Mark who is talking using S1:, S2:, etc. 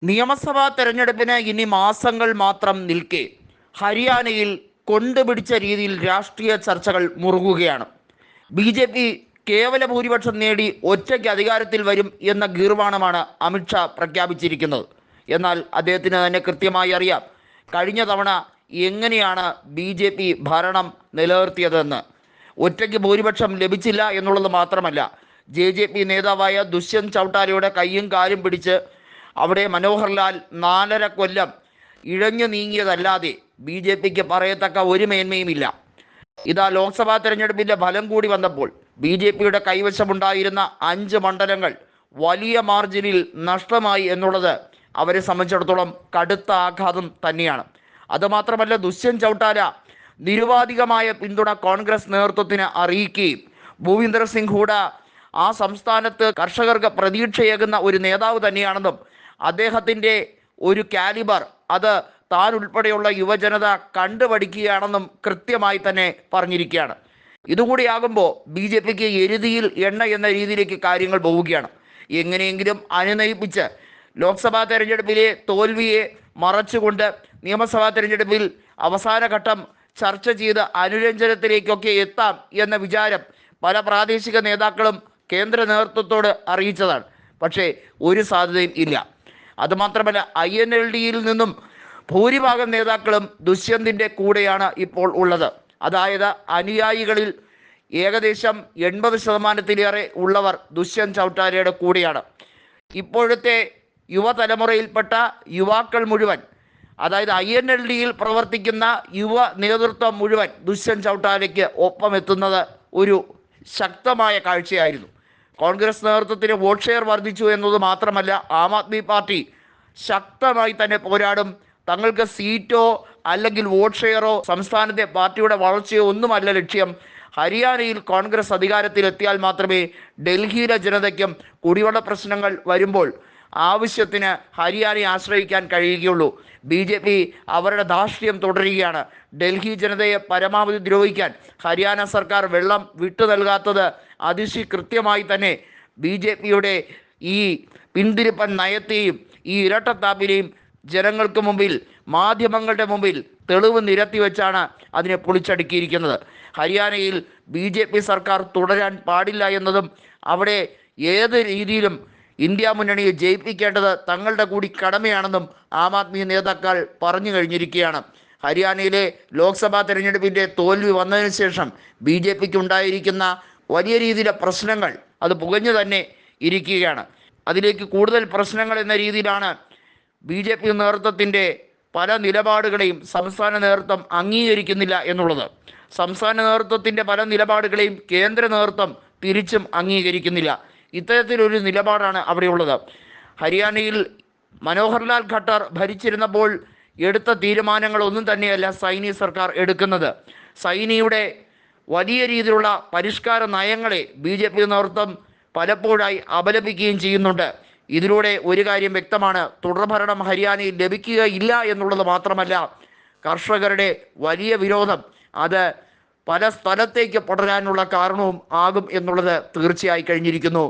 S1: നിയമസഭാ തെരഞ്ഞെടുപ്പിന് ഇനി മാസങ്ങൾ മാത്രം നിൽക്കെ ഹരിയാനയിൽ കൊണ്ടുപിടിച്ച രീതിയിൽ രാഷ്ട്രീയ ചർച്ചകൾ മുറുകുകയാണ്. ബി കേവല ഭൂരിപക്ഷം നേടി ഒറ്റയ്ക്ക് അധികാരത്തിൽ വരും എന്ന ഗീർവാണമാണ് അമിത്ഷാ പ്രഖ്യാപിച്ചിരിക്കുന്നത്. എന്നാൽ അദ്ദേഹത്തിന് തന്നെ കൃത്യമായി അറിയാം കഴിഞ്ഞ തവണ എങ്ങനെയാണ് ബി ഭരണം നിലനിർത്തിയതെന്ന്. ഒറ്റയ്ക്ക് ഭൂരിപക്ഷം ലഭിച്ചില്ല എന്നുള്ളത് മാത്രമല്ല, നേതാവായ ദുഷ്യന്ത് ചൗട്ടാലയുടെ കയ്യും കാലും പിടിച്ച് അവിടെ മനോഹർലാൽ 4.5 കൊല്ലം ഇഴഞ്ഞു നീങ്ങിയതല്ലാതെ ബി പറയത്തക്ക ഒരു മേന്മയുമില്ല. ഇതാ ലോക്സഭാ തെരഞ്ഞെടുപ്പിൻ്റെ ഫലം കൂടി വന്നപ്പോൾ ബി കൈവശമുണ്ടായിരുന്ന 5 മണ്ഡലങ്ങൾ വലിയ മാർജിനിൽ നഷ്ടമായി എന്നുള്ളത് അവരെ സംബന്ധിച്ചിടത്തോളം കടുത്ത ആഘാതം തന്നെയാണ്. അതുമാത്രമല്ല, ദുഷ്യന്ത് ചൗട്ടാല നിരുപാധികമായ പിന്തുണ കോൺഗ്രസ് നേതൃത്വത്തിന് അറിയിക്കുകയും ഭൂവിന്ദർ സിംഗ് ഹൂഡ ആ സംസ്ഥാനത്ത് കർഷകർക്ക് പ്രതീക്ഷയേകുന്ന ഒരു നേതാവ് തന്നെയാണെന്നും അദ്ദേഹത്തിൻ്റെ ഒരു കാലിബർ അത് താൻ ഉൾപ്പെടെയുള്ള യുവജനത കണ്ടുപഠിക്കുകയാണെന്നും കൃത്യമായി തന്നെ പറഞ്ഞിരിക്കുകയാണ്. ഇതുകൂടിയാകുമ്പോൾ ബി എരുതിയിൽ എണ്ണ എന്ന രീതിയിലേക്ക് കാര്യങ്ങൾ പോവുകയാണ്. എങ്ങനെയെങ്കിലും അനുനയിപ്പിച്ച് ലോക്സഭാ തെരഞ്ഞെടുപ്പിലെ തോൽവിയെ മറച്ചുകൊണ്ട് നിയമസഭാ തെരഞ്ഞെടുപ്പിൽ അവസാന ഘട്ടം ചർച്ച ചെയ്ത് അനുരഞ്ജനത്തിലേക്കൊക്കെ എത്താം എന്ന വിചാരം പല പ്രാദേശിക നേതാക്കളും കേന്ദ്ര നേതൃത്വത്തോട് അറിയിച്ചതാണ്. പക്ഷേ ഒരു സാധ്യതയും ഇല്ല. അതുമാത്രമല്ല, INLDയിൽ നിന്നും ഭൂരിഭാഗം നേതാക്കളും ദുഷ്യന്തിൻ്റെ കൂടെയാണ് ഇപ്പോൾ ഉള്ളത്. അതായത് അനുയായികളിൽ ഏകദേശം 80% ഉള്ളവർ ദുഷ്യന്ത് ചൗട്ടാലയുടെ കൂടെയാണ്. ഇപ്പോഴത്തെ യുവതലമുറയിൽപ്പെട്ട യുവാക്കൾ മുഴുവൻ, അതായത് INLDയിൽ പ്രവർത്തിക്കുന്ന യുവ നേതൃത്വം മുഴുവൻ ദുഷ്യന്ത് ചൗട്ടാലയ്ക്ക് ഒപ്പം എത്തുന്നത് ഒരു ശക്തമായ കാഴ്ചയായിരുന്നു. കോൺഗ്രസ് നേതൃത്വത്തിന് വോട്ട് ഷെയർ വർദ്ധിച്ചു എന്നത് മാത്രമല്ല, ആം ആദ്മി പാർട്ടി ശക്തമായി തന്നെ പോരാടും. തങ്ങൾക്ക് സീറ്റോ അല്ലെങ്കിൽ വോട്ട് ഷെയറോ സംസ്ഥാനത്തെ പാർട്ടിയുടെ വളർച്ചയോ ഒന്നുമല്ല ലക്ഷ്യം. ഹരിയാനയിൽ കോൺഗ്രസ് അധികാരത്തിലെത്തിയാൽ മാത്രമേ ഡൽഹിയിലെ ജനതയ്ക്കും കുടിവെള്ള പ്രശ്നങ്ങൾ വരുമ്പോൾ ആവശ്യത്തിന് ഹരിയാനയെ ആശ്രയിക്കാൻ കഴിയുകയുള്ളൂ. ബി അവരുടെ ധാർഷ്ട്യം തുടരുകയാണ്. ഡൽഹി ജനതയെ പരമാവധി ദ്രോഹിക്കാൻ ഹരിയാന സർക്കാർ വെള്ളം വിട്ടു നൽകാത്തത് കൃത്യമായി തന്നെ ബി ഈ പിന്തിരിപ്പൻ നയത്തെയും ഈ ഇരട്ടത്താപ്പിനെയും ജനങ്ങൾക്ക് മുമ്പിൽ, മാധ്യമങ്ങളുടെ മുമ്പിൽ തെളിവ് നിരത്തി വെച്ചാണ് അതിനെ പൊളിച്ചടുക്കിയിരിക്കുന്നത്. ഹരിയാനയിൽ ബി സർക്കാർ തുടരാൻ പാടില്ല എന്നതും അവിടെ ഏത് രീതിയിലും ഇന്ത്യ മുന്നണിയെ ജയിപ്പിക്കേണ്ടത് തങ്ങളുടെ കൂടി കടമയാണെന്നും ആം ആദ്മി നേതാക്കൾ പറഞ്ഞു കഴിഞ്ഞിരിക്കുകയാണ്. ഹരിയാനയിലെ ലോക്സഭാ തെരഞ്ഞെടുപ്പിൻ്റെ തോൽവി വന്നതിന് ശേഷം ബി ഉണ്ടായിരിക്കുന്ന വലിയ രീതിയിലെ പ്രശ്നങ്ങൾ അത് പുകഞ്ഞു തന്നെ ഇരിക്കുകയാണ്. അതിലേക്ക് കൂടുതൽ പ്രശ്നങ്ങൾ എന്ന രീതിയിലാണ് ബി നേതൃത്വത്തിൻ്റെ പല നിലപാടുകളെയും സംസ്ഥാന നേതൃത്വം അംഗീകരിക്കുന്നില്ല എന്നുള്ളത്. സംസ്ഥാന നേതൃത്വത്തിൻ്റെ പല നിലപാടുകളെയും കേന്ദ്ര നേതൃത്വം തിരിച്ചും അംഗീകരിക്കുന്നില്ല. ഇത്തരത്തിലൊരു നിലപാടാണ് അവിടെയുള്ളത്. ഹരിയാനയിൽ മനോഹർലാൽ ഖട്ടർ ഭരിച്ചിരുന്നപ്പോൾ എടുത്ത തീരുമാനങ്ങളൊന്നും തന്നെയല്ല സൈനി സർക്കാർ എടുക്കുന്നത്. സൈനിയുടെ വലിയ രീതിയിലുള്ള പരിഷ്കാര നയങ്ങളെ ബി നേതൃത്വം പലപ്പോഴായി അപലപിക്കുകയും ചെയ്യുന്നുണ്ട്. ഇതിലൂടെ ഒരു കാര്യം വ്യക്തമാണ്, തുടർഭരണം ഹരിയാനയിൽ ലഭിക്കുകയില്ല എന്നുള്ളത് മാത്രമല്ല, കർഷകരുടെ വലിയ വിരോധം അത് പല സ്ഥലത്തേക്ക് പടരാനുള്ള കാരണവും ആകും എന്നുള്ളത് തീർച്ചയായി കഴിഞ്ഞിരിക്കുന്നു.